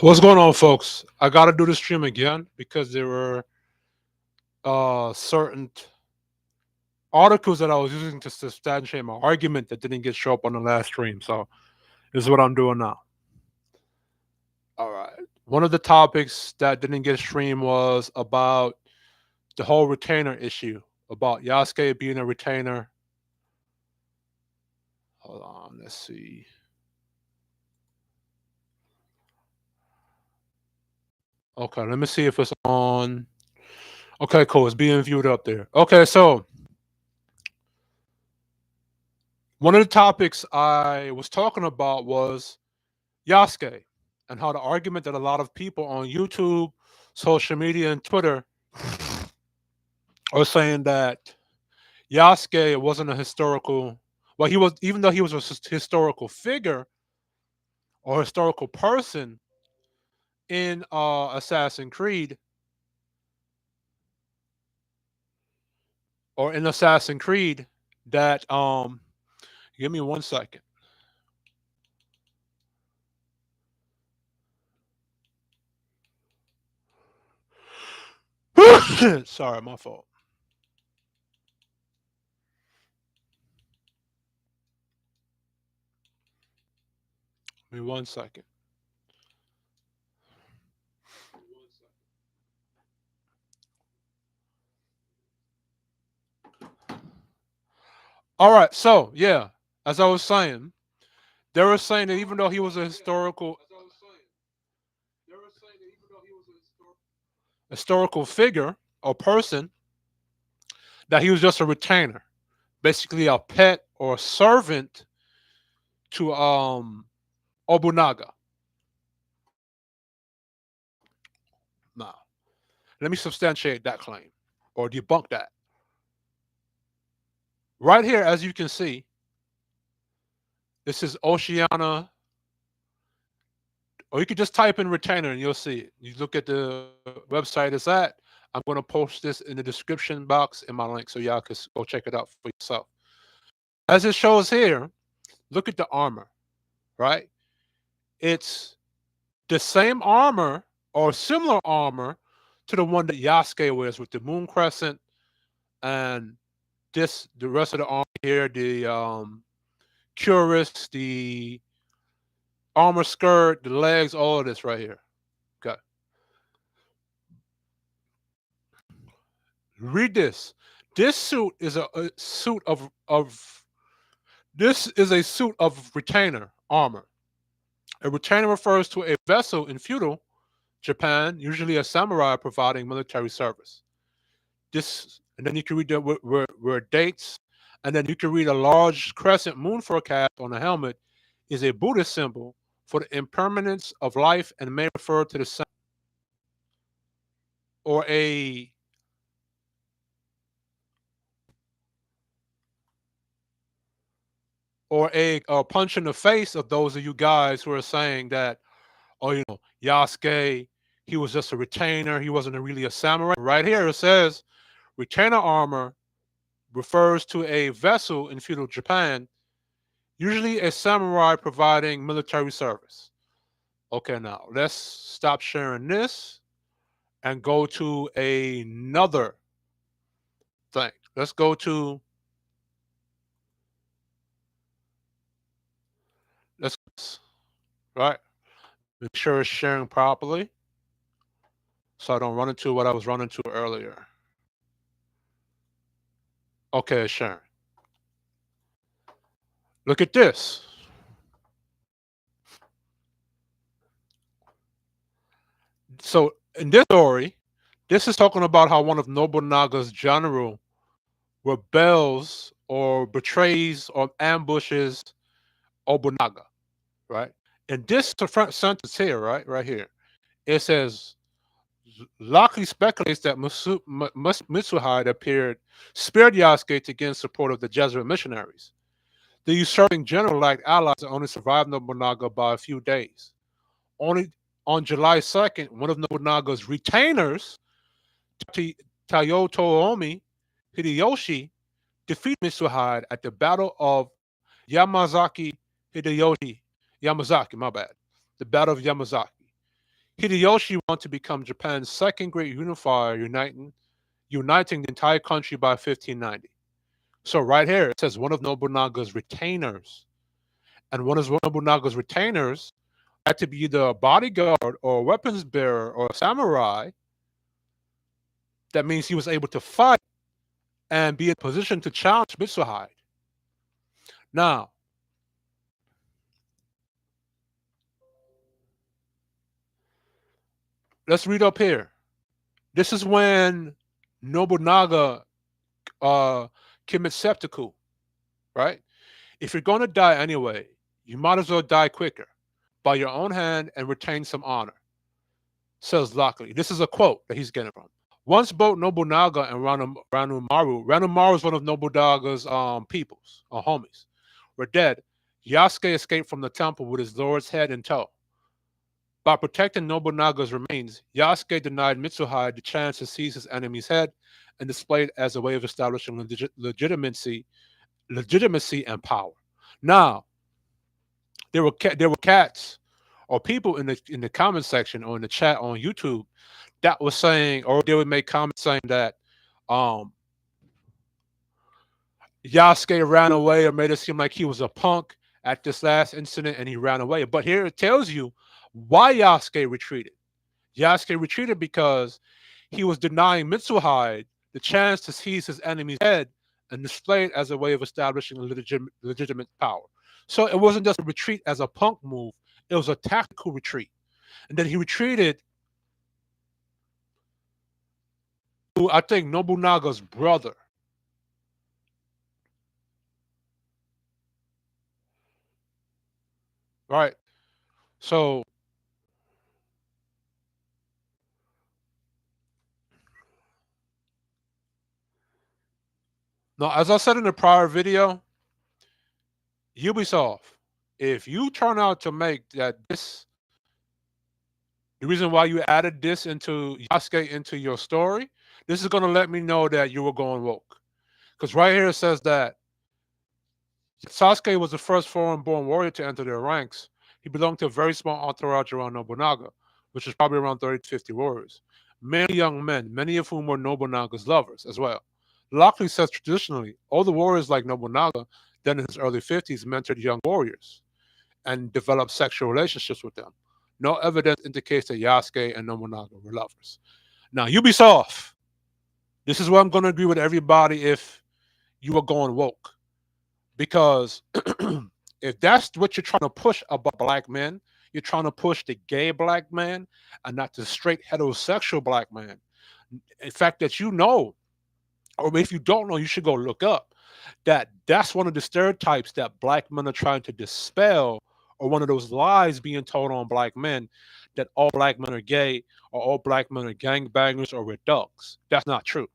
What's going on, folks? I gotta do the stream again because there were certain articles that I was using to substantiate my argument that didn't get show up on the last stream. So this is what I'm doing now. All right. One of the topics that didn't get streamed was about the whole retainer issue, about Yasuke being a retainer. Hold on, let's see. Okay, let me see if it's on. Okay, cool. It's being viewed up there. Okay, so one of the topics I was talking about was Yasuke and how the argument that a lot of people on YouTube, social media, and Twitter are saying that Yasuke wasn't a historical, well, he was, even though he was a historical figure or historical person in Assassin's Creed, or in Assassin's Creed, that, give me 1 second. Sorry, my fault. Give me 1 second. All right, so yeah, as I was saying, they were saying that even though he was a historical figure or person, that he was just a retainer, basically a pet or servant to Obunaga. Now, let me substantiate that claim or debunk that. Right here, as you can see, this is Oceana, or you could just type in retainer and you'll see it. You look at the website it's at. I'm going to post this in the description box in my link so y'all can go check it out for yourself. As it shows here, look at the armor, right? It's the same armor or similar armor to the one that Yasuke wears with the moon crescent and the rest of the armor here, the cuirass, the armor skirt, the legs, all of this right here. Okay. Read this. This suit is a suit of this is a suit of retainer armor. A retainer refers to a vessel in feudal Japan, usually a samurai providing military service. This, and then you can read where it dates, and then you can read a large crescent moon forecast on the helmet is a Buddhist symbol for the impermanence of life and may refer to the sun or a punch in the face of those of you guys who are saying that, oh, Yasuke, he was just a retainer, he wasn't really a samurai. Right here it says retainer armor refers to a vessel in feudal Japan, usually a samurai providing military service. Okay, now let's stop sharing this and go to another thing. Let's go to, let's, right, make sure it's sharing properly so I don't run into what I was running to earlier. Okay, it's sharing. Look at this. So in this story, this is talking about how one of Nobunaga's general rebels or betrays or ambushes Obunaga, right? And this the front sentence here, right here, it says, Lockley speculates that Mitsuhide spared Yasuke to gain support of the Jesuit missionaries. The usurping general lacked allies and only survived Nobunaga by a few days. Only on July 2nd, one of Nobunaga's retainers, Toyotomi Hideyoshi, defeated Mitsuhide at the Battle of Yamazaki, my bad. The Battle of Yamazaki. Hideyoshi wanted to become Japan's second great unifier, uniting the entire country by 1590. So right here it says one of Nobunaga's retainers, and one of Nobunaga's retainers had to be either a bodyguard or a weapons bearer or a samurai. That means he was able to fight and be in position to challenge Mitsuhide. Now, let's read up here. This is when Nobunaga commits seppuku, right? If you're going to die anyway, you might as well die quicker by your own hand and retain some honor, says Lockley. This is a quote that he's getting from. Once both Nobunaga and Ranamaru is one of Nobunaga's peoples, or homies, were dead. Yasuke escaped from the temple with his lord's head in tow. By protecting Nobunaga's remains, Yasuke denied Mitsuhide the chance to seize his enemy's head and display it as a way of establishing legitimacy and power. Now, there were cats or people in the comment section or in the chat on YouTube that was saying, or they would make comments saying that um, Yasuke ran away or made it seem like he was a punk at this last incident and he ran away. But here it tells you why Yasuke retreated. Yasuke retreated because he was denying Mitsuhide the chance to seize his enemy's head and display it as a way of establishing legitimate power. So it wasn't just a retreat as a punk move, it was a tactical retreat. And then he retreated to, I think, Nobunaga's brother. Right? So now, as I said in the prior video, Ubisoft, if you turn out to make that this the reason why you added this into Yasuke into your story, this is gonna let me know that you were going woke. Because right here it says that Sasuke was the first foreign-born warrior to enter their ranks. He belonged to a very small entourage around Nobunaga, which was probably around 30 to 50 warriors. Many young men, many of whom were Nobunaga's lovers as well. Lockley says traditionally, all the warriors like Nobunaga, then in his early 50s, mentored young warriors and developed sexual relationships with them. No evidence indicates that Yasuke and Nobunaga were lovers. Now, Ubisoft, this is where I'm going to agree with everybody if you are going woke. Because if that's what you're trying to push about black men, you're trying to push the gay black man and not the straight heterosexual black man. In fact, that you know, or if you don't know, you should go look up that that's one of the stereotypes that black men are trying to dispel, or one of those lies being told on black men that all black men are gay or all black men are gangbangers or we're thugs. That's not true.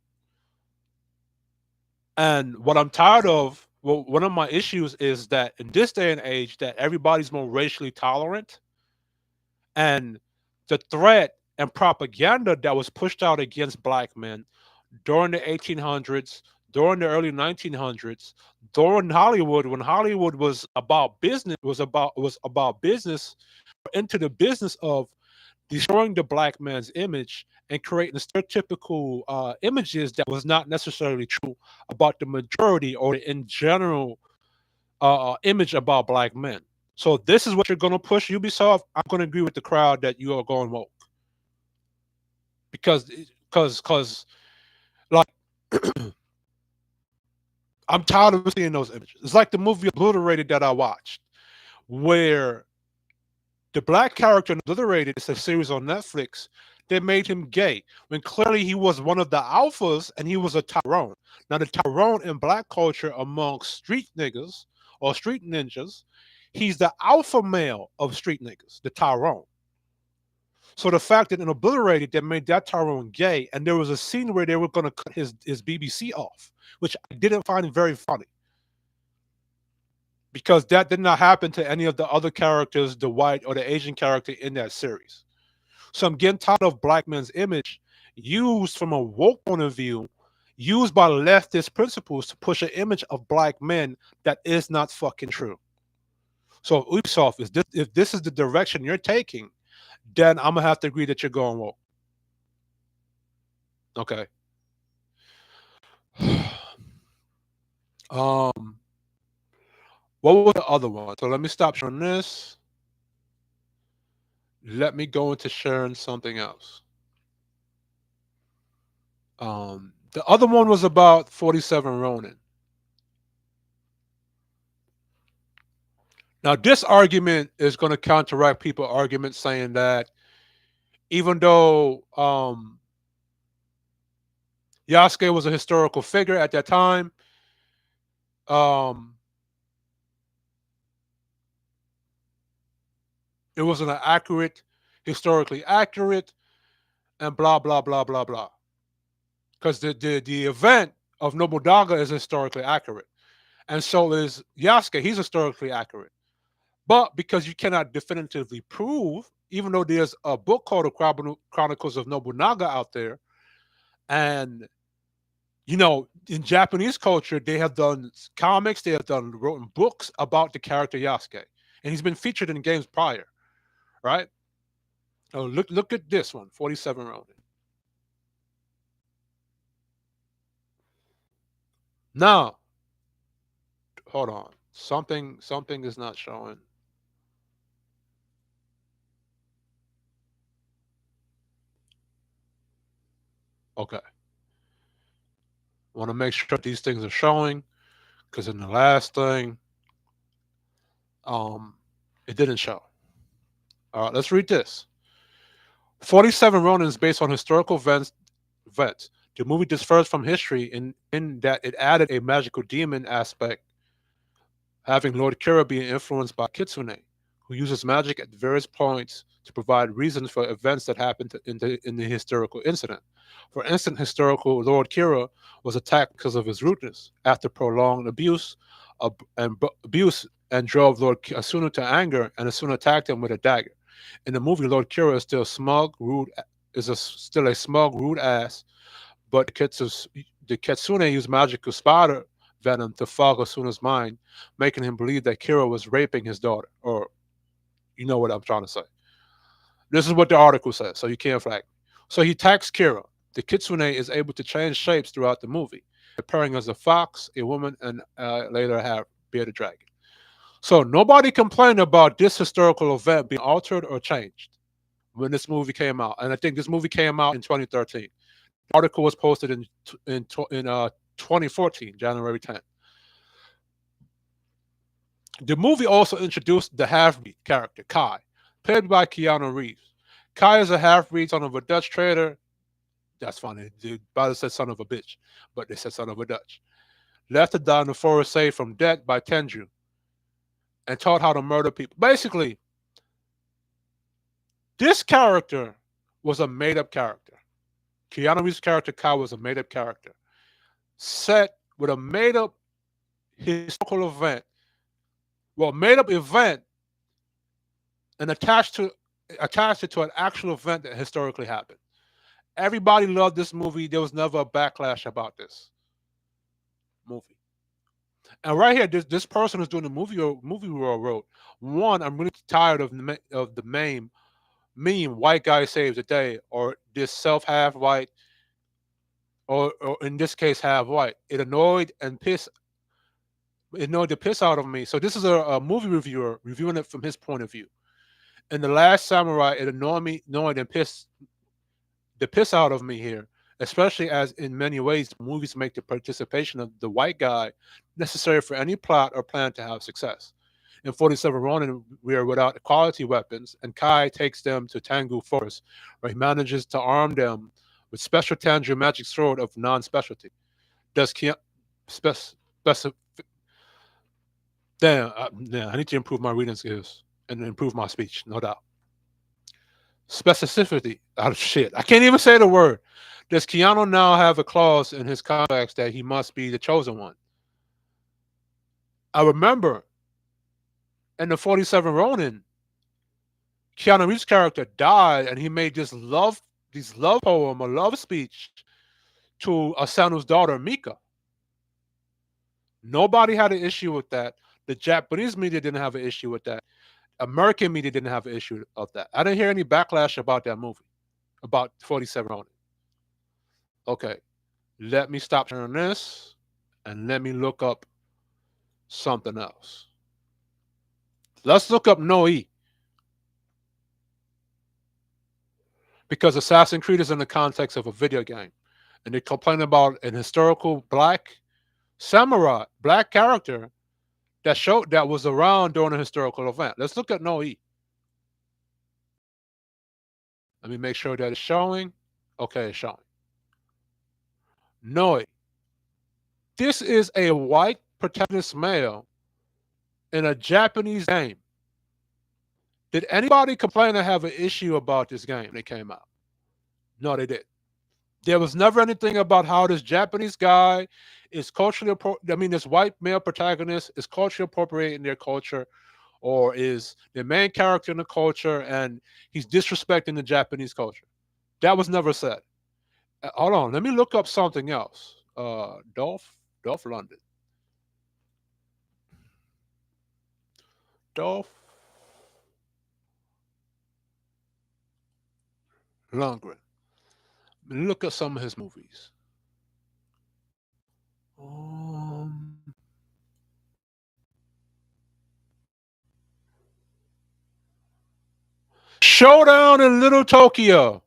And what I'm tired of, well, one of my issues is that in this day and age, that everybody's more racially tolerant, and the threat and propaganda that was pushed out against black men during the 1800s, during the early 1900s, during Hollywood, when Hollywood was about business, was about business, into the business of destroying the black man's image and creating stereotypical images that was not necessarily true about the majority or the in general image about black men. So this is what you're going to push, Ubisoft. I'm going to agree with the crowd that you are going woke because like I'm tired of seeing those images. It's like the movie Obliterated that I watched, where the black character in Obliterated, it's a series on Netflix, they made him gay when clearly he was one of the alphas and he was a Tyrone. Now, the Tyrone in black culture amongst street niggas or street ninjas, he's the alpha male of street niggas, the Tyrone. So the fact that in Obliterated they made that Tyrone gay, and there was a scene where they were going to cut his BBC off, which I didn't find very funny because that did not happen to any of the other characters, the white or the Asian character in that series. So I'm getting tired of black men's image used from a woke point of view, used by leftist principles to push an image of black men that is not fucking true. So Ubisoft, if this is the direction you're taking, then I'm gonna have to agree that you're going woke. Okay. um, what was the other one? So let me stop sharing this. Let me go into sharing something else. The other one was about 47 Ronin. Now, this argument is going to counteract people' arguments saying that even though Yasuke was a historical figure at that time, um, it wasn't an accurate, historically accurate, and blah blah blah blah blah. Because the event of Nobunaga is historically accurate, and so is Yasuke. He's historically accurate. But because you cannot definitively prove, even though there's a book called The Chronicles of Nobunaga out there, and in Japanese culture, they have done comics, they have done written books about the character Yasuke, and he's been featured in games prior, right? Oh, look at this one, 47 Ronin. Now, hold on, something is not showing. Okay, want to make sure these things are showing because in the last thing, um, it didn't show. All right, let's read this. 47 Ronin is based on historical events. The movie differs from history in that it added a magical demon aspect, having Lord Kira being influenced by Kitsune, who uses magic at various points to provide reasons for events that happened in the historical incident. For instance, historical Lord Kira was attacked because of his rudeness. After prolonged abuse and drove Lord Asuna to anger, and Asuna attacked him with a dagger. In the movie, Lord Kira is still smug, rude, still a smug, rude ass, but the Kitsune used magical spider venom to fog Asuna's mind, making him believe that Kira was raping his daughter. Or, you know what I'm trying to say. This is what the article says, so you can't flag me. So he attacks Kira. The Kitsune is able to change shapes throughout the movie, appearing as a fox, a woman, and later a bearded dragon. So nobody complained about this historical event being altered or changed when this movie came out, and I think this movie came out in 2013. The article was posted in 2014, January 10th. The movie also introduced the half-breed character Kai, played by Keanu Reeves. Kai is a half-breed son of a Dutch trader. That's funny. The Bible said son of a bitch, but they said son of a Dutch. Left to die in the forest saved from death by Tenju and taught how to murder people. Basically, this character was a made-up character. Keanu Reeves' character Kai was a made-up character, set with a made-up historical event. Well, made-up event and attached it to an actual event that historically happened. Everybody loved this movie. There was never a backlash about this movie. And right here, this person who's doing the movie world wrote, one, I'm really tired of the meme white guy saves the day, or this self half white, or in this case half white. It annoyed the piss out of me. So this is a movie reviewer reviewing it from his point of view. In The Last Samurai, it annoyed and pissed the piss out of me here, especially as in many ways movies make the participation of the white guy necessary for any plot or plan to have success. In 47 Ronin, we are without quality weapons, and Kai takes them to Tengu Forest, where he manages to arm them with special Tengu magic sword of non-specialty. Does Kia spec, speci- Damn, I need to improve my reading skills and improve my speech, no doubt. Specificity. Oh shit, I can't even say the word. Does Keanu now have a clause in his contracts that he must be the chosen one? I remember in the 47 Ronin, Keanu Reeves' character died, and he made this love poem, a love speech to Asanu's daughter Mika. Nobody had an issue with that. The Japanese media didn't have an issue with that. American media didn't have an issue of that. I didn't hear any backlash about that movie, about 47 Ronin. Okay, let me stop sharing this and let me look up something else. Let's look up Noe because Assassin's Creed is in the context of a video game. And they complain about an historical black samurai, black character that was around during a historical event. Let's look at Noe. Let me make sure that it's showing. Okay, it's showing. Noe. This is a white protagonist male in a Japanese game. Did anybody complain or have an issue about this game when it came out? No, they did. There was never anything about how this Japanese guy is culturally, this white male protagonist is culturally appropriating their culture or is the main character in the culture and he's disrespecting the Japanese culture. That was never said. Hold on, let me look up something else. Dolph London. Dolph Lundgren. Look at some of his movies. Um, Showdown in Little Tokyo.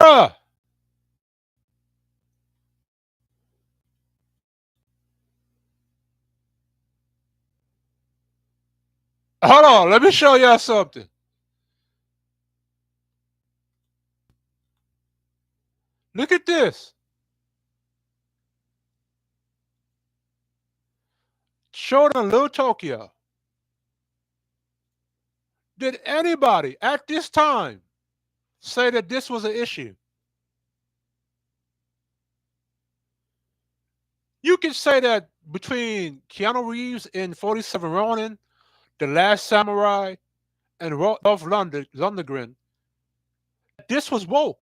Bruh. Hold on, let me show y'all something. Look at this. Showdown in Little Tokyo. Did anybody at this time say that this was an issue? You can say that between Keanu Reeves in 47 Ronin, The Last Samurai, and Dolph Lundgren, this was woke.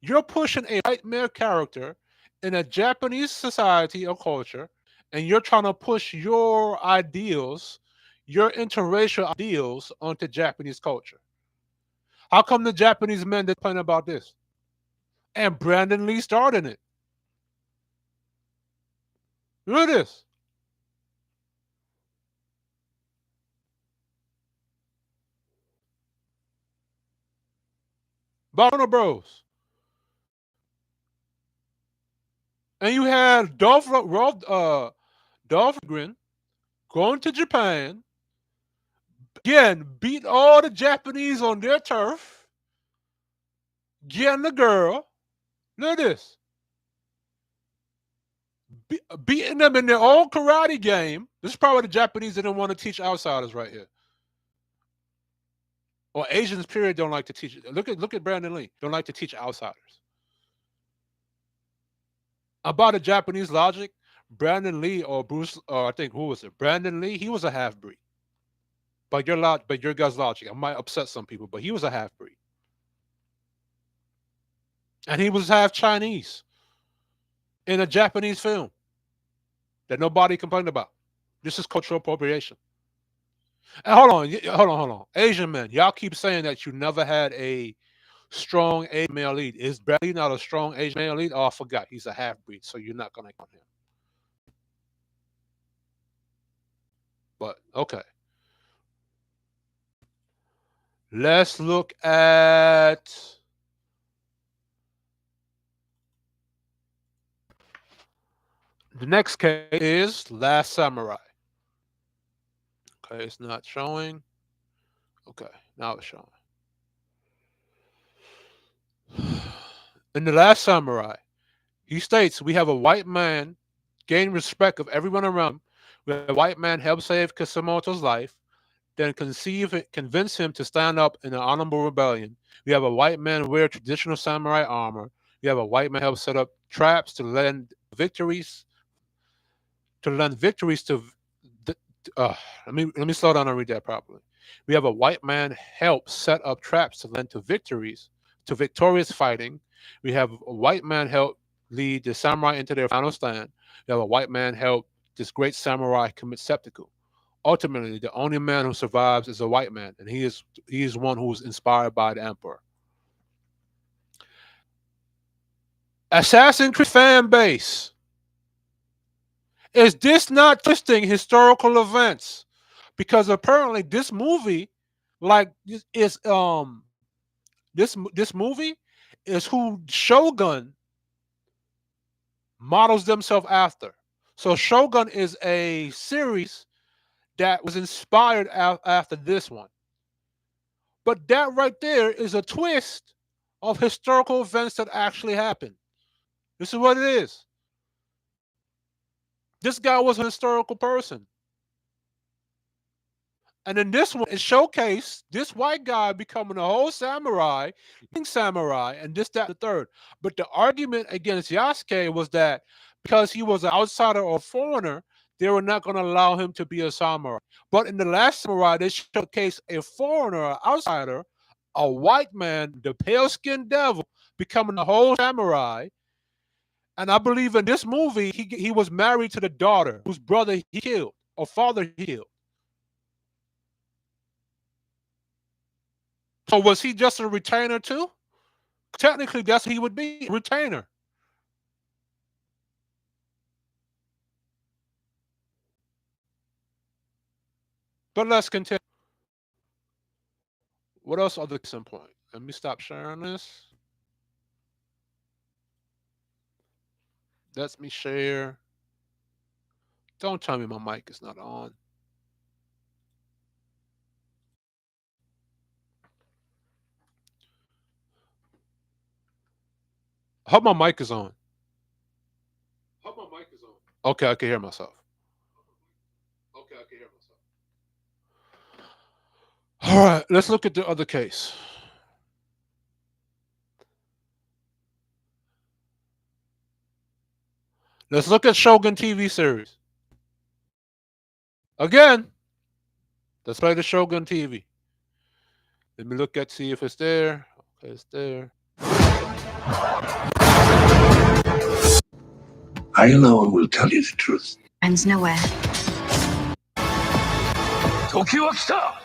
You're pushing a white male character in a Japanese society or culture, and you're trying to push your ideals, your interracial ideals onto Japanese culture. How come the Japanese men didn't complain about this? And Brandon Lee starred in it. Look at this. Warner Bros. And you had Dolph Lundgren going to Japan, again, beat all the Japanese on their turf, getting the girl. Look at this. Beating them in their own karate game. This is probably the Japanese that don't want to teach outsiders right here. Or Asians, period, don't like to teach. Look at Brandon Lee. Don't like to teach outsiders. About the Japanese logic, Brandon Lee or Bruce, or I think who was it? Brandon Lee. He was a half breed. But your guys' logic, I might upset some people, but he was a half breed, and he was half Chinese in a Japanese film that nobody complained about. This is cultural appropriation. And hold on. Asian men, y'all keep saying that you never had a strong Asian male lead. Is Bradley not a strong Asian male lead? Oh, I forgot. He's a half breed, so you're not gonna count him. But okay, let's look at the next case. Is Last Samurai. Okay, it's not showing. Okay, now it's showing. In The Last Samurai, he states we have a white man gain respect of everyone around him. We have a white man help save Kasimoto's life, then convince him to stand up in an honorable rebellion. We have a white man wear traditional samurai armor. We have a white man help set up traps to victories, lend victories to. Uh, let me slow down and read that properly. We have a white man help set up traps to lend to victories, to victorious fighting. We have a white man help lead the samurai into their final stand. We have a white man help this great samurai commit seppuku. Ultimately, the only man who survives is a white man, and he is one who's inspired by the emperor. Assassin's Creed fan base. Is this not twisting historical events? Because apparently this movie, like is this movie is who Shogun models themselves after. So Shogun is a series that was inspired after this one. But that right there is a twist of historical events that actually happened. This is what it is. This guy was a historical person. And in this one, it showcased this white guy becoming a whole samurai, and this, that, and the third. But the argument against Yasuke was that because he was an outsider or a foreigner, they were not going to allow him to be a samurai. But in the last samurai, they showcased a foreigner, an outsider, a white man, the pale-skinned devil, becoming a whole samurai. And I believe in this movie, he was married to the daughter whose brother he killed, or father he killed. So was he just a retainer too? Technically, that's what he would be, a retainer. But let's continue. What else are the case in point? Let me stop sharing this. Let me share. Don't tell me my mic is not on. I hope my mic is on. Okay, I can hear myself. All right, let's look at the other case. Let's look at Shogun TV series. Again, let's play the Shogun TV. Let me look at see if it's there. Okay, it's there. I alone will tell you the truth. Ends nowhere. 時は来た。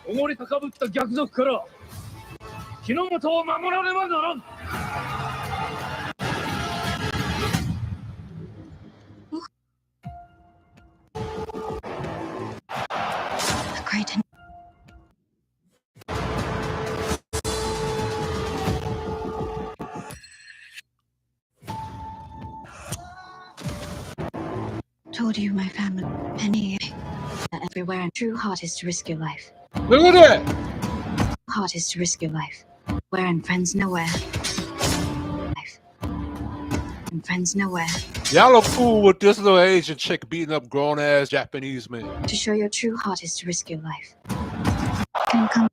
溺れ高ぶった逆賊から日の本を守らねばならん。A great told you my family penny everywhere and true heart is to risk your life. Look at that. Heart is to risk your life. Where and friends nowhere. Life. And friends nowhere. Y'all look cool with this little Asian chick beating up grown ass Japanese men. To show your true heart is to risk your life. Can come.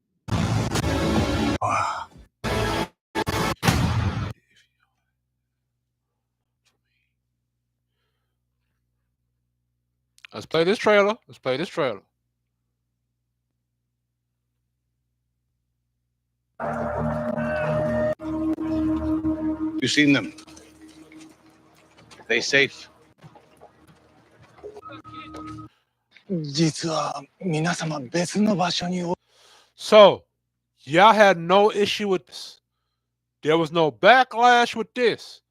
Let's play this trailer. Let's play this trailer. You seen them? They safe? 実は皆様別の場所に。 So, y'all had no issue with this. There was no backlash with this.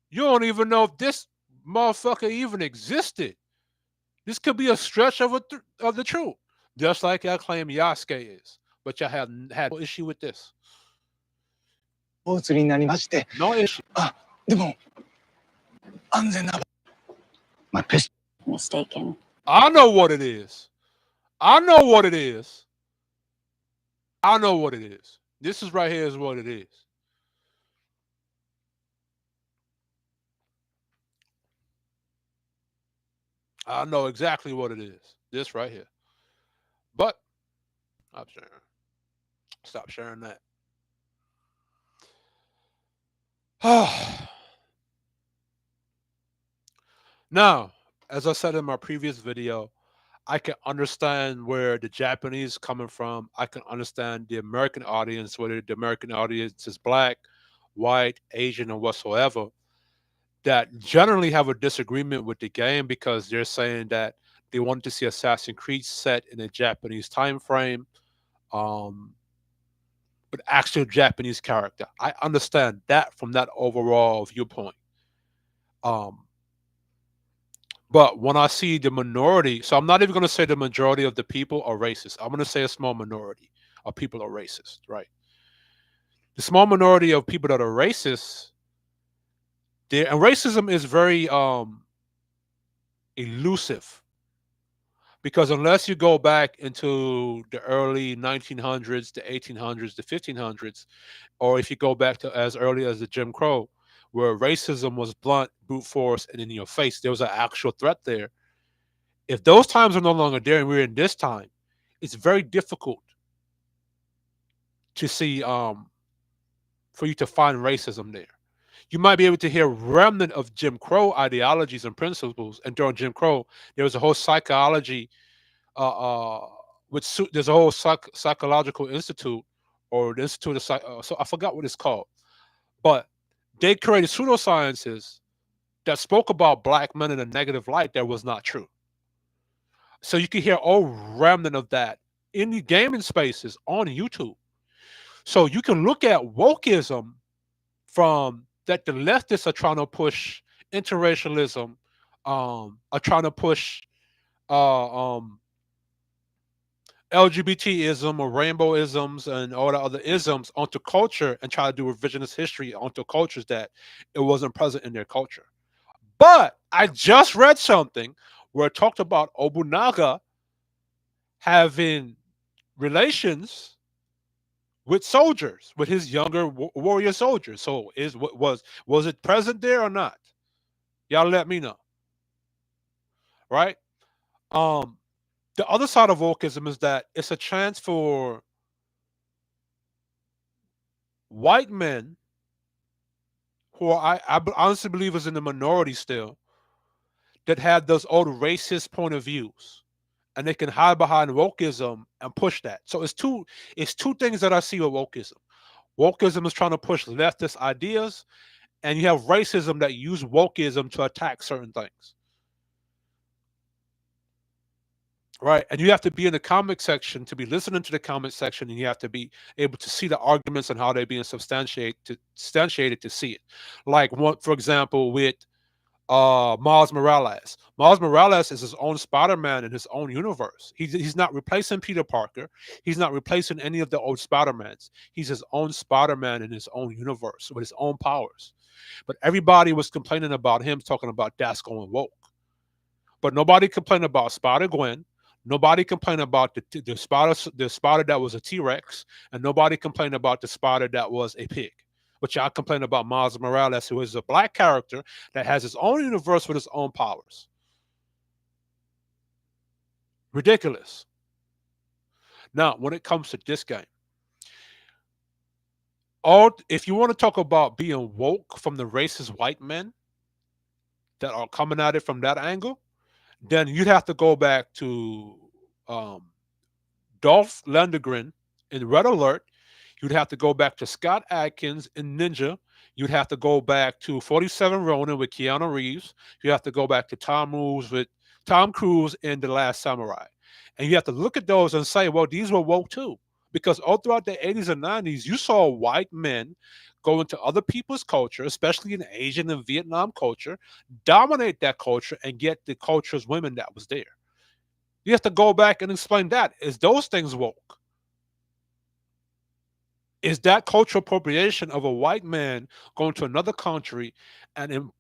You don't even know if this motherfucker even existed. This could be a stretch of the truth, just like y'all claim Yasuke is. But y'all had no issue with this. お移りになりまして。 No issue. でも安全な。 My pistol. Mistaken. I know what it is. I know what it is. I know what it is. This is right here is what it is. I know exactly what it is. This right here. But stop sharing. Stop sharing that. Now, as I said in my previous video, I can understand where the Japanese coming from. I can understand the American audience, whether the American audience is black, white, Asian, or whatsoever, that generally have a disagreement with the game because they're saying that They wanted to see Assassin's Creed set in a Japanese time frame, um, with actual Japanese character. I understand that from that overall viewpoint. Um, but when I see the minority, so I'm not even going to say the majority of the people are racist. I'm going to say a small minority of people are racist, right? The small minority of people that are racist, and racism is very elusive, because unless you go back into the early 1900s, the 1800s, the 1500s, or if you go back to as early as the Jim Crow, where racism was blunt, brute force, and in your face, there was an actual threat there. If those times are no longer there and we're in this time, it's very difficult to see, for you to find racism there. You might be able to hear remnant of Jim Crow ideologies and principles. And during Jim Crow, there was a whole psychology, there's a whole psychological institute, or the institute of so I forgot what it's called, but they created pseudosciences that spoke about black men in a negative light that was not true. So you can hear all remnant of that in the gaming spaces on YouTube. So you can look at wokeism from that the leftists are trying to push interracialism, are trying to push LGBTism or rainbowisms and all the other isms onto culture, and try to do revisionist history onto cultures that it wasn't present in their culture. But I just read something where it talked about Obunaga having relations with soldiers, with his younger warrior soldiers. So was it present there or not? Y'all let me know, right? Um, the other side of wokeism is that it's a chance for white men who honestly believe is in the minority still, that had those old racist point of views, and they can hide behind wokeism and push that. So it's two things that I see with wokeism. Wokeism is trying to push leftist ideas, and you have racism that use wokeism to attack certain things. Right. And you have to be in the comment section to be listening to the comment section, and you have to be able to see the arguments and how they're being substantiated to see it. Like one, for example, with Miles Morales. Miles Morales is his own Spider-Man in his own universe. He's not replacing Peter Parker. He's not replacing any of the old Spider-Mans. He's his own Spider-Man in his own universe with his own powers. But everybody was complaining about him, talking about that's going woke. But nobody complained about Spider Gwen. Nobody complained about the spider that was a T-Rex, and nobody complained about the spider that was a pig. But y'all complain about Miles Morales, who is a black character that has his own universe with his own powers. Ridiculous. Now, when it comes to this game, if you want to talk about being woke from the racist white men that are coming at it from that angle, then you'd have to go back to um, Dolph Lundgren in Red Alert. You'd have to go back to Scott Adkins in Ninja. You'd have to go back to 47 Ronin with Keanu Reeves. You have to go back to Tom Cruise in The Last Samurai. And you have to look at those and say, well, these were woke too. Because all throughout the 80s and 90s, you saw white men go into other people's culture, especially in Asian and Vietnam culture, dominate that culture and get the culture's women that was there. You have to go back and explain that. Is those things woke? Is that cultural appropriation of a white man going to another country and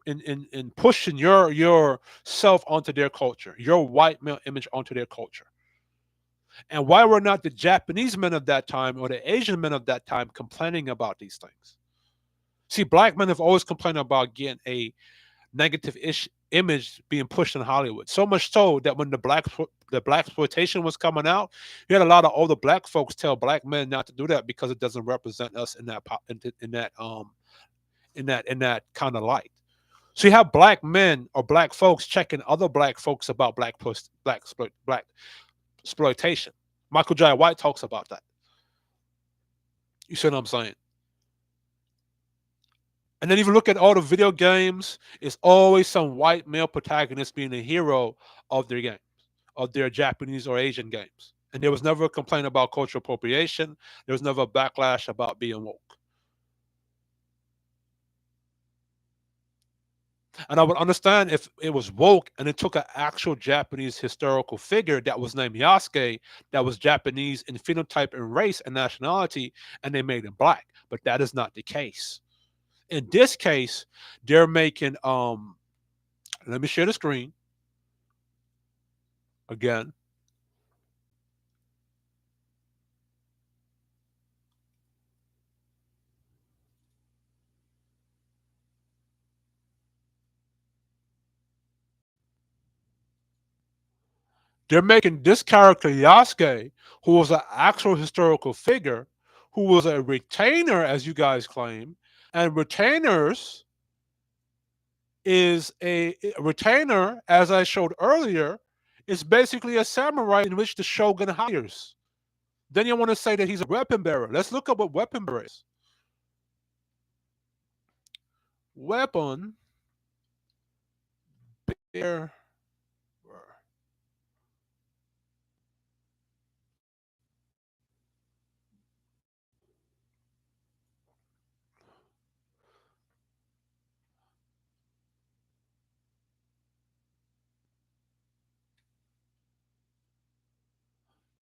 in pushing your self onto their culture, your white male image onto their culture? And why were not the Japanese men of that time or the Asian men of that time complaining about these things? See, black men have always complained about getting a negative image being pushed in Hollywood. So much so that when the black exploitation was coming out, you had a lot of older black folks tell black men not to do that because it doesn't represent us in that kind of light. So you have black men or black folks checking other black folks about black exploitation. Michael J. White talks about that. You see what I'm saying? And then if you look at all the video games, it's always some white male protagonist being the hero of their game, of their Japanese or Asian games. And there was never a complaint about cultural appropriation. There was never a backlash about being woke. And I would understand if it was woke and it took an actual Japanese historical figure that was named Yasuke, that was Japanese in phenotype and race and nationality, and they made him black. But that is not the case. In this case, they're making let me share the screen again. They're making this character Yasuke, who was an actual historical figure, who was a retainer, as you guys claim, and retainers is a retainer, as I showed earlier, is basically a samurai in which the shogun hires. Then you want to say that he's a weapon bearer. Let's look up what weapon bearer is. Weapon bearer.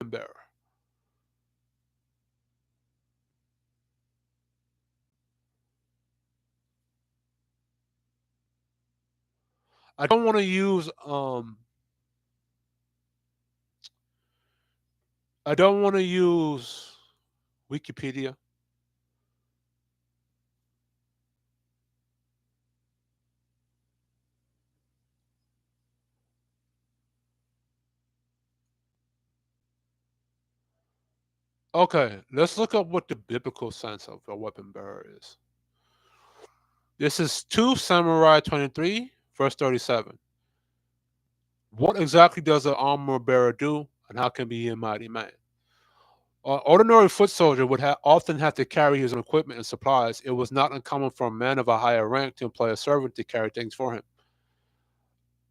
Bearer. I don't want to use I don't want to use Wikipedia. Okay, let's look up what the biblical sense of a weapon bearer is. This is 2 Samurai 23, verse 37. What exactly does an armor bearer do, and how can be a mighty man? An ordinary foot soldier would often have to carry his own equipment and supplies. It was not uncommon for a man of a higher rank to employ a servant to carry things for him.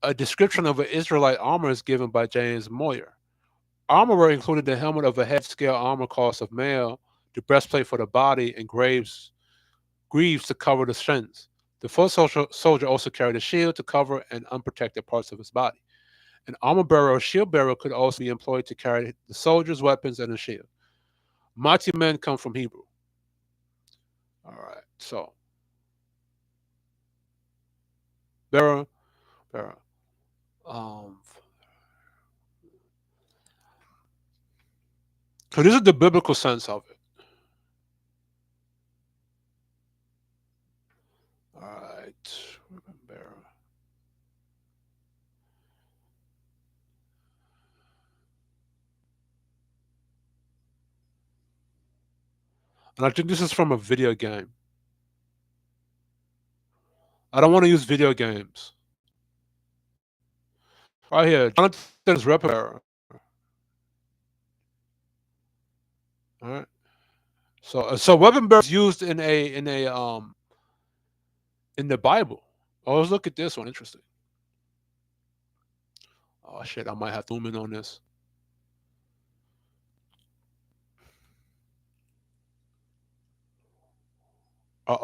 A description of an Israelite armor is given by James Moyer. Armorer included the helmet of a head-scale armor class of mail, the breastplate for the body, and greaves to cover the shins. The foot soldier also carried a shield to cover and unprotected parts of his body. An armor bearer or shield bearer could also be employed to carry the soldier's weapons and a shield. Mighty men come from Hebrew. All right, so bearer, bearer. Um, so this is the biblical sense of it. All right, bearer. And I think this is from a video game. I don't want to use video games. Right here, Jonathan's weapon bearer. All right. So weapon bearer is used in the Bible. Oh, let's look at this one. Interesting. Oh shit, I might have to zoom in on this. Uh,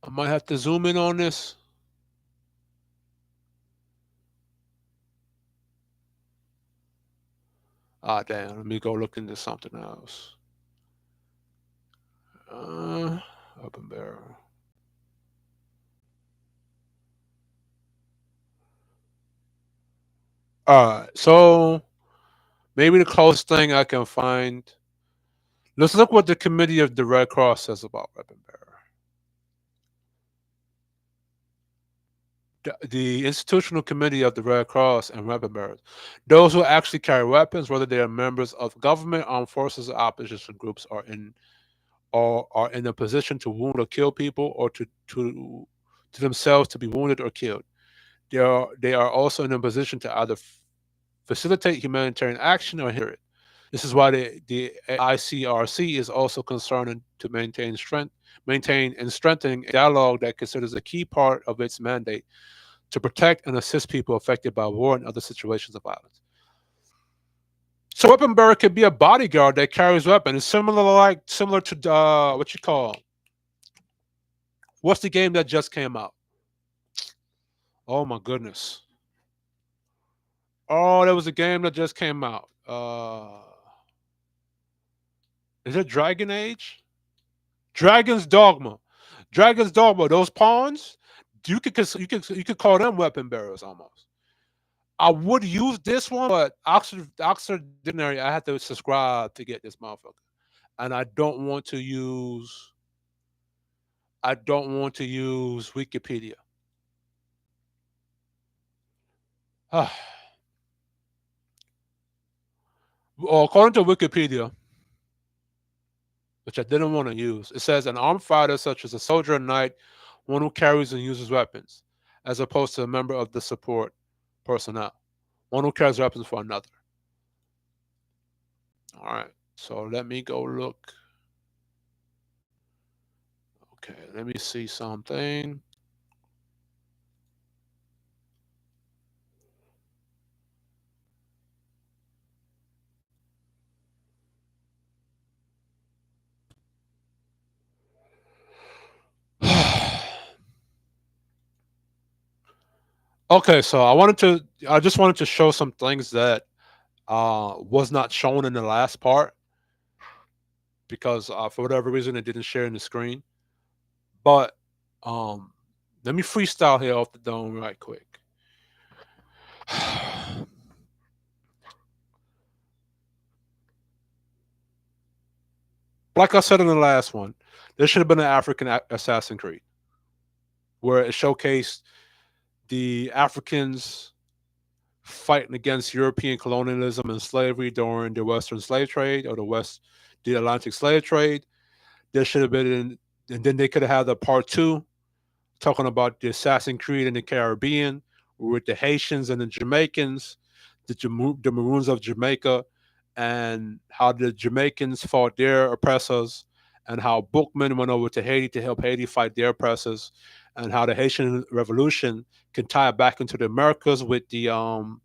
I might have to zoom in on this. Ah, damn. Let me go look into something else. Weapon bearer. All right. So maybe the closest thing I can find. Let's look what the Committee of the Red Cross says about weapon bearer. The Institutional Committee of the Red Cross and weapon bearers, those who actually carry weapons, whether they are members of government, armed forces, or opposition groups, are in a position to wound or kill people, or to themselves to be wounded or killed. They are also in a position to either facilitate humanitarian action or hinder it. This is why the ICRC is also concerned to maintain and strengthen a dialogue that considers a key part of its mandate to protect and assist people affected by war and other situations of violence. So weapon bearer could be a bodyguard that carries weapons. Similar to what you call, what's the game that just came out? Oh my goodness. Oh, there was a game that just came out. Is it Dragon Age? Dragon's Dogma. Dragon's Dogma. Those pawns, you could call them weapon bearers almost. I would use this one, but Oxford Dictionary, I had to subscribe to get this motherfucker, and I don't want to use Wikipedia. Well, according to Wikipedia, which I didn't want to use, it says an armed fighter such as a soldier, a knight, one who carries and uses weapons, as opposed to a member of the support personnel, one who carries weapons for another. All right, so let me go look. Okay, let me see something. Okay, so I just wanted to show some things that was not shown in the last part because for whatever reason it didn't share in the screen. But um, let me freestyle here off the dome right quick. Like I said in the last one, there should have been an African Assassin Creed where it showcased the Africans fighting against European colonialism and slavery during the Western slave trade or the Atlantic slave trade. There should have been, and then they could have had the part two talking about the Assassin Creed in the Caribbean with the Haitians and the Jamaicans, the Maroons of Jamaica, and how the Jamaicans fought their oppressors, and how Bookman went over to Haiti to help Haiti fight their oppressors, and how the Haitian Revolution can tie it back into the Americas with New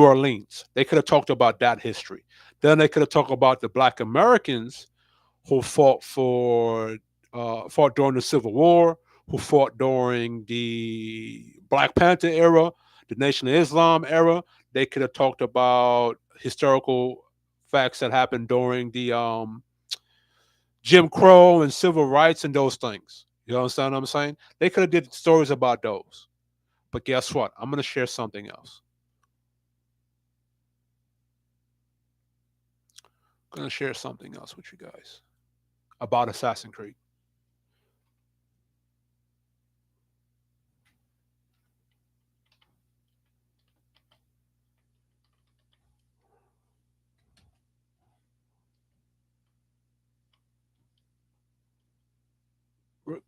Orleans. They could have talked about that history. Then they could have talked about the Black Americans who fought during the Civil War, who fought during the Black Panther era, the Nation of Islam era. They could have talked about historical facts that happened during the Jim Crow and civil rights and those things. You understand what I'm saying? They could have did stories about those. But guess what? I'm gonna share something else. I'm gonna share something else with you guys about Assassin's Creed.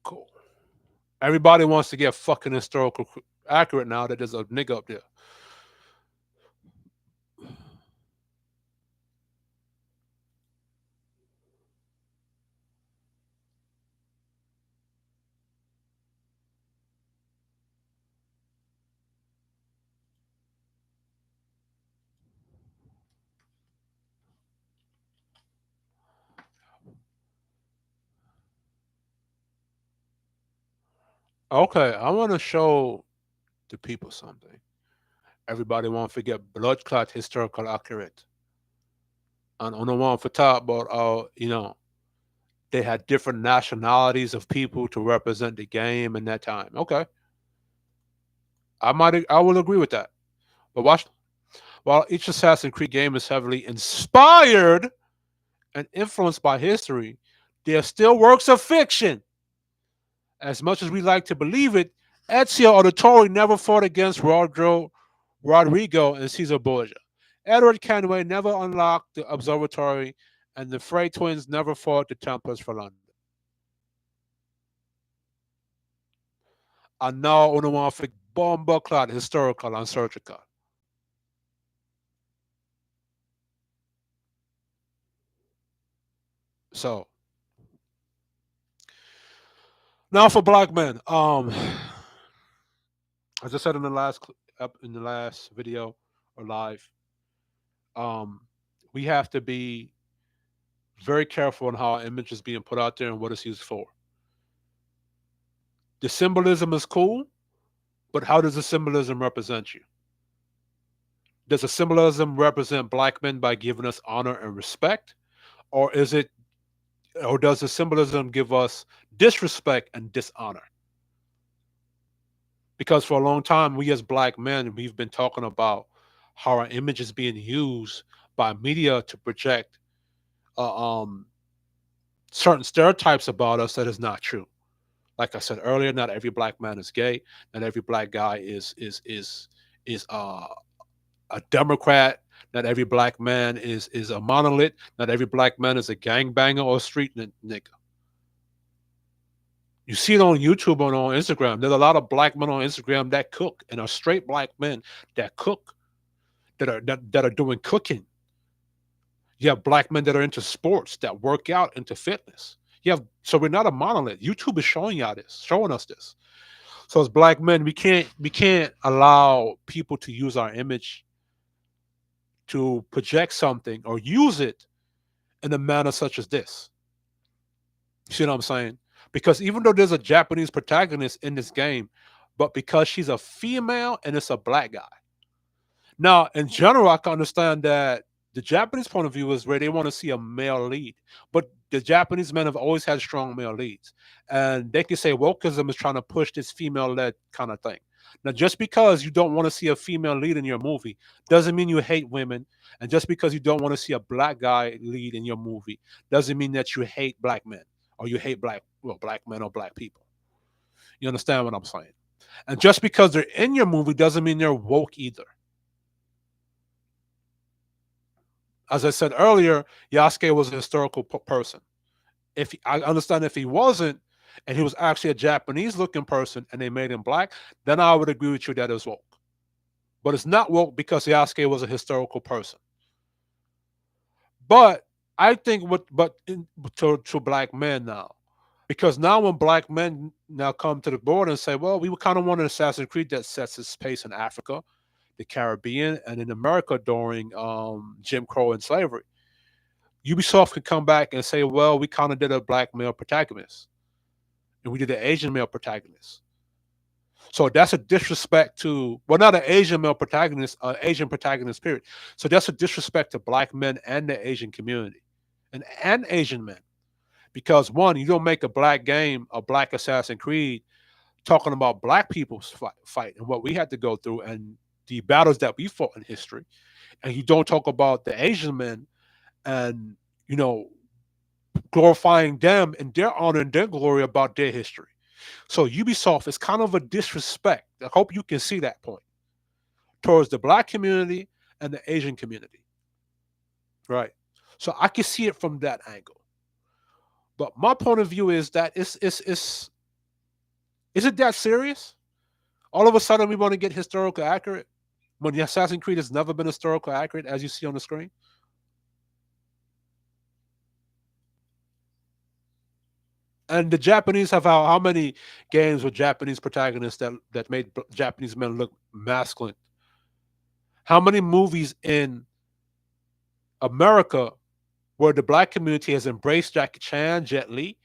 Cool. Everybody wants to get fucking historical accurate now that there's a nigga up there. Okay, I want to show the people something. Everybody want to forget blood clot historical accurate. And on the one for top, but they had different nationalities of people to represent the game in that time. Okay, I will agree with that. But while each Assassin's Creed game is heavily inspired and influenced by history, they are still works of fiction. As much as we like to believe it, Ezio Auditore never fought against Rodrigo and Caesar Borgia. Edward Kenway never unlocked the observatory, and the Frey twins never fought the Templars for London. I know uno want to bomba clad historical and surgical. So now for black men, as I said in the last in the last video or live, um, we have to be very careful on how our image is being put out there and what it's used for. The symbolism is cool, but how does the symbolism represent you? Does the symbolism represent black men by giving us honor and respect, or is it, or does the symbolism give us disrespect and dishonor? Because for a long time, we as black men, we've been talking about how our image is being used by media to project uh, um, certain stereotypes about us that is not true. Like I said earlier, not every black man is gay. Not every black guy is a Democrat. Not every black man is a monolith. Not every black man is a gangbanger or a street nigga. You see it on YouTube and on Instagram. There's a lot of black men on Instagram that cook and are straight black men that cook, that are doing cooking. You have black men that are into sports, that work out, into fitness. You have, so we're not a monolith. YouTube is showing y'all this, showing us this. So as black men, we can't allow people to use our image to project something or use it in a manner such as this. You see what I'm saying? Because even though there's a Japanese protagonist in this game, but because she's a female and it's a black guy. Now, in general, I can understand that the Japanese point of view is where they want to see a male lead, but the Japanese men have always had strong male leads, and they can say wokeism is trying to push this female-led kind of thing. Now, just because you don't want to see a female lead in your movie doesn't mean you hate women, and just because you don't want to see a black guy lead in your movie doesn't mean that you hate black men or you hate black men or black people. You understand what I'm saying? And just because they're in your movie doesn't mean they're woke either. As I said earlier, Yasuke was a historical person. If I understand if he wasn't, and he was actually a Japanese looking person, and they made him black, then I would agree with you that it's woke. But it's not woke because Yasuke was a historical person. But I think to black men now, because now when black men now come to the board and say, well, we kind of want an Assassin's Creed that sets its pace in Africa, the Caribbean, and in America during Jim Crow and slavery. Ubisoft could come back and say, well, we kind of did a black male protagonist and we did an Asian male protagonist. So that's a disrespect to, well, not an Asian male protagonist, Asian protagonist, period. So that's a disrespect to black men and the Asian community and Asian men. Because one, you don't make a black game, a black Assassin's Creed, talking about black people's fight and what we had to go through and the battles that we fought in history. And you don't talk about the Asian men and, you know, glorifying them and their honor and their glory about their history. So Ubisoft is kind of a disrespect. I hope you can see that point towards the black community and the Asian community. Right. So I can see it from that angle. But my point of view is that is it that serious? All of a sudden we want to get historically accurate when the Assassin's Creed has never been historically accurate, as you see on the screen. And the Japanese have how many games with Japanese protagonists that made Japanese men look masculine? How many movies in America where the black community has embraced Jackie Chan, Jet Li?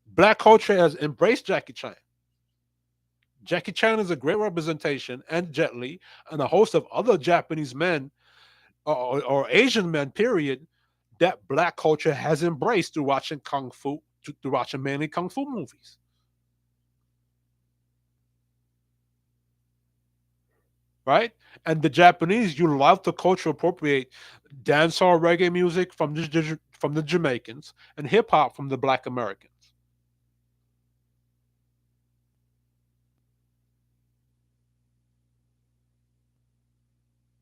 Black culture has embraced Jackie Chan. Jackie Chan is a great representation, and Jet Li, and a host of other Japanese men or Asian men, period, that black culture has embraced through watching kung fu, through watching mainly kung fu movies. Right? And the Japanese, you love to culture appropriate dancehall reggae music from the Jamaicans and hip hop from the Black Americans.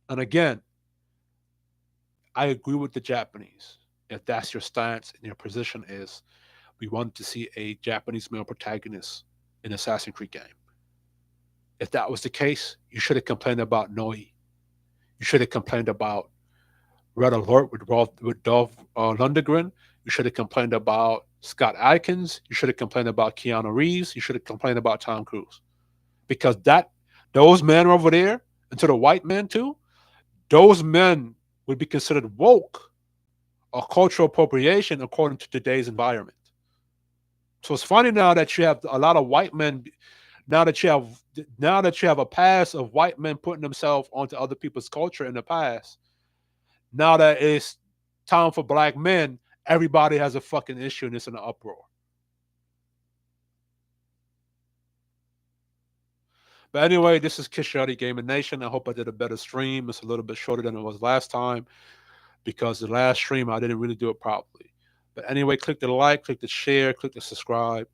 And again, I agree with the Japanese. If that's your stance and your position is, we want to see a Japanese male protagonist in Assassin's Creed game. If that was the case, you should have complained about Noi. You should have complained about Red Alert with Dolph Lundgren. You should have complained about Scott Adkins. You should have complained about Keanu Reeves. You should have complained about Tom Cruise because those men over there, and to the white men too, those men would be considered woke or cultural appropriation according to today's environment. So it's funny now that you have a lot of white men. Now that you have a past of white men putting themselves onto other people's culture in the past, now that it's time for black men, everybody has a fucking issue and it's in an uproar. But anyway, this is Kishati Gaming Nation. I hope I did a better stream. It's a little bit shorter than it was last time because the last stream I didn't really do it properly. But anyway, click the like, click the share, click the subscribe.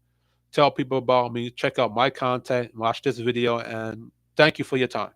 Tell people about me. Check out my content, watch this video, and thank you for your time.